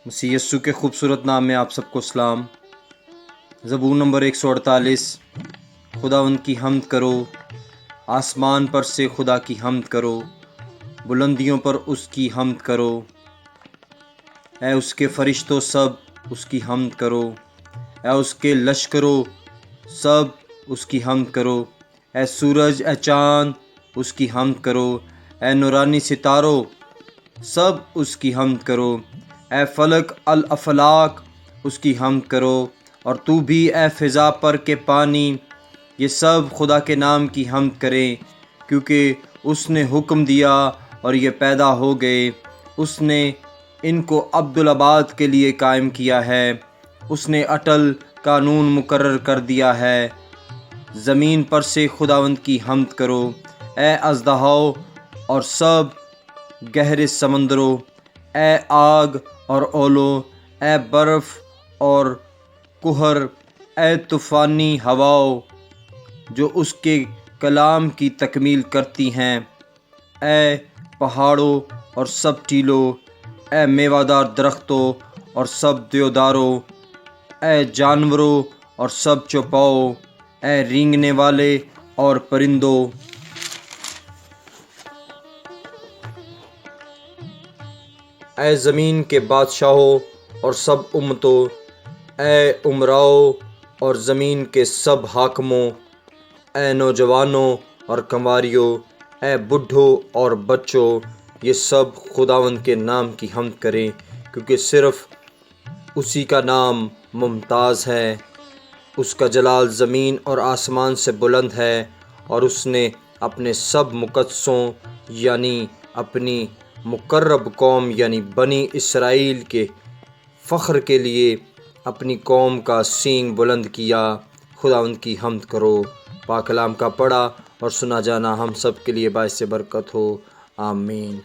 مسیح یسوع کے خوبصورت نام میں آپ سب کو سلام۔ زبور نمبر 148۔ خداوند کی حمد کرو، آسمان پر سے خدا کی حمد کرو، بلندیوں پر اس کی حمد کرو، اے اس کے فرشتوں سب اس کی حمد کرو، اے اس کے لشکروں سب اس کی حمد کرو، اے سورج اے چاند اس کی حمد کرو، اے نورانی ستاروں سب اس کی حمد کرو، اے فلک الافلاق اس کی حمد کرو، اور تو بھی اے فضا پر کے پانی، یہ سب خدا کے نام کی حمد کریں، کیونکہ اس نے حکم دیا اور یہ پیدا ہو گئے، اس نے ان کو ابدالآباد کے لیے قائم کیا ہے، اس نے اٹل قانون مقرر کر دیا ہے۔ زمین پر سے خداوند کی حمد کرو، اے اژدہاؤ اور سب گہرے سمندروں، اے آگ اور اولو، اے برف اور کہر، اے طوفانی ہواؤں جو اس کے کلام کی تکمیل کرتی ہیں، اے پہاڑوں اور سب ٹیلوں، اے میوہ دار درختوں اور سب دیوداروں، اے جانوروں اور سب چوپاؤں، اے رینگنے والے اور پرندوں، اے زمین کے بادشاہوں اور سب امتوں، اے امراؤ اور زمین کے سب حاکموں، اے نوجوانوں اور کنواریوں، اے بڈھوں اور بچوں، یہ سب خداوند کے نام کی حمد کریں، کیونکہ صرف اسی کا نام ممتاز ہے، اس کا جلال زمین اور آسمان سے بلند ہے، اور اس نے اپنے سب مقدسوں یعنی اپنی مقرب قوم یعنی بنی اسرائیل کے فخر کے لیے اپنی قوم کا سینگ بلند کیا۔ خداوند کی حمد کرو۔ پاک کلام کا پڑھا اور سنا جانا ہم سب کے لیے باعث برکت ہو، آمین۔